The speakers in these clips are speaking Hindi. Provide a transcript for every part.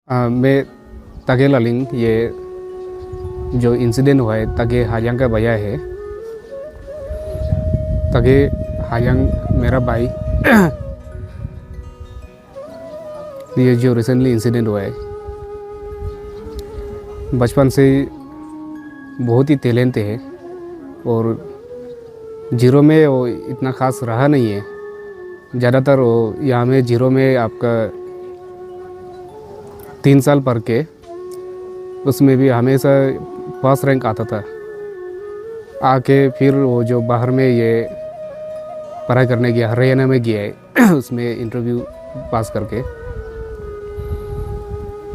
मैं तगे ललिंग, ये जो इंसिडेंट हुआ है तगे हायांग का भैया है। तगे हायांग मेरा भाई ये जो रिसेंटली इंसिडेंट हुआ है, बचपन से बहुत ही टैलेंट है और जीरो में वो इतना ख़ास रहा नहीं है। ज़्यादातर वो यहाँ में जीरो में आपका 3 साल पढ़ के उसमें भी हमेशा फर्स्ट रैंक आता था। आके फिर वो जो बाहर में ये पढ़ाई करने गया, हरियाणा में गया है उसमें इंटरव्यू पास करके,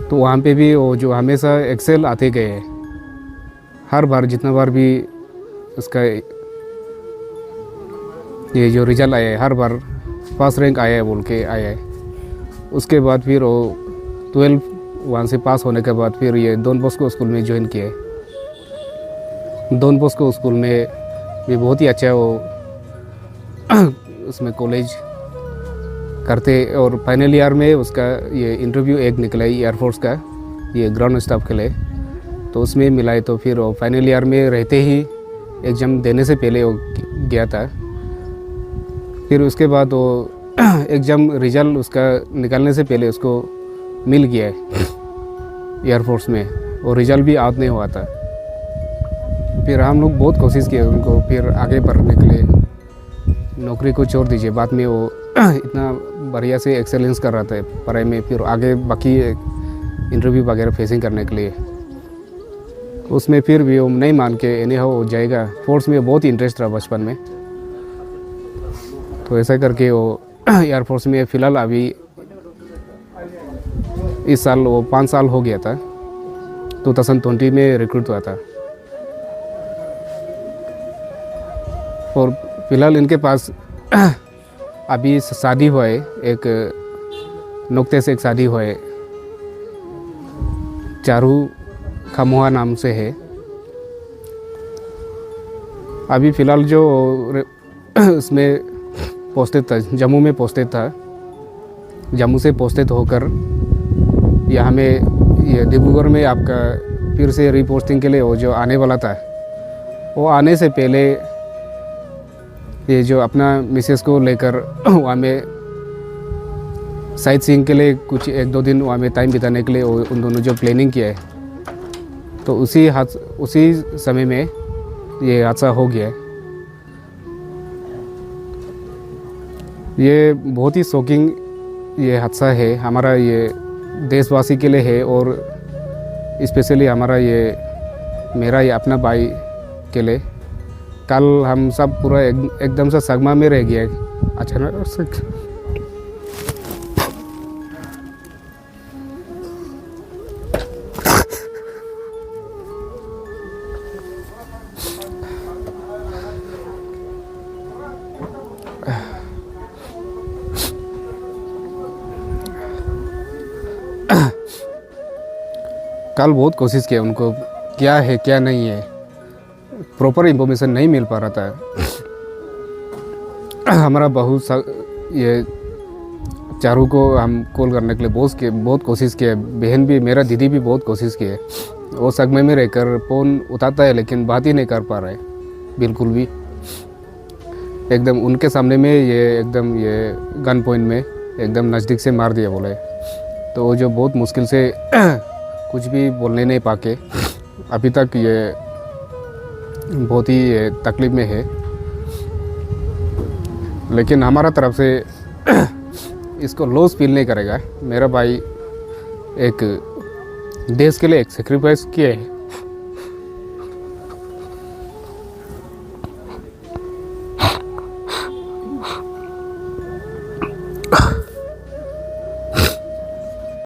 तो वहाँ पे भी वो जो हमेशा एक्सेल आते गए हैं। हर बार जितना बार भी उसका ये जो रिजल्ट आया है, हर बार फर्स्ट रैंक आया है बोल के आया है। उसके बाद फिर वो 12 वहाँ से पास होने के बाद फिर ये डॉन बॉस्को स्कूल में ज्वाइन किया है। डॉन बॉस्को स्कूल में भी बहुत ही अच्छा वो उसमें कॉलेज करते, और फाइनल ईयर में उसका ये इंटरव्यू एक निकला है एयरफोर्स का, ये ग्राउंड स्टाफ के लिए, तो उसमें मिला है। तो फिर वो फाइनल ईयर में रहते ही एग्ज़ाम देने से पहले वो गया था। फिर उसके बाद वो एग्ज़ाम रिजल्ट उसका निकलने से पहले उसको मिल गया है एयरफोर्स में, और रिजल्ट भी आउट नहीं हुआ था। फिर हम लोग बहुत कोशिश किए उनको फिर आगे बढ़ने के लिए, नौकरी को छोड़ दीजिए, बाद में वो इतना बढ़िया से एक्सेलेंस कर रहा था पढ़ाई में, फिर आगे बाकी इंटरव्यू वगैरह फेसिंग करने के लिए उसमें फिर भी वो नहीं मान के एनी हाउ हो जाएगा। फोर्स में बहुत इंटरेस्ट रहा बचपन में, तो ऐसा करके वो एयरफोर्स में फ़िलहाल अभी इस साल वो 5 साल हो गया था। 2020 में रिक्रूट हुआ था, और फिलहाल इनके पास अभी शादी हुआ है, एक नुक्ते से एक शादी हुआ है, चारू खमुआ नाम से है। अभी फ़िलहाल जो उसमें पोस्टेड था, जम्मू में पोस्टेड था, जम्मू से पोस्टेड होकर यहाँ में ये डिब्रूगढ़ में आपका फिर से रिपोस्टिंग के लिए वो जो आने वाला था, वो आने से पहले ये जो अपना मिसेस को लेकर वहाँ में साइट सीइंग के लिए कुछ 1-2 दिन वहाँ में टाइम बिताने के लिए उन दोनों जो प्लानिंग किया है, तो उसी समय में ये हादसा हो गया है। ये बहुत ही शॉकिंग ये हादसा है, हमारा ये देशवासी के लिए है, और स्पेशली हमारा ये मेरा ये अपना भाई के लिए। कल हम सब पूरा एकदम से सदमा में रह गया अचानक। कल बहुत कोशिश किया उनको, क्या है क्या नहीं है, प्रॉपर इंफॉर्मेशन नहीं मिल पा रहा था। हमारा बहू ये चारू को हम कॉल करने के लिए बहुत कोशिश किया, बहन भी, मेरा दीदी भी बहुत कोशिश किए। वो सदमे में रहकर फ़ोन उठाता है लेकिन बात ही नहीं कर पा रहा है बिल्कुल भी। एकदम उनके सामने में ये एकदम ये गन पॉइंट में एकदम नज़दीक से मार दिया बोले, तो वो जो बहुत मुश्किल से कुछ भी बोलने नहीं पाके अभी तक ये बहुत ही तकलीफ़ में है। लेकिन हमारा तरफ से इसको लॉस फील नहीं करेगा। मेरा भाई एक देश के लिए एक सेक्रीफाइस किया है,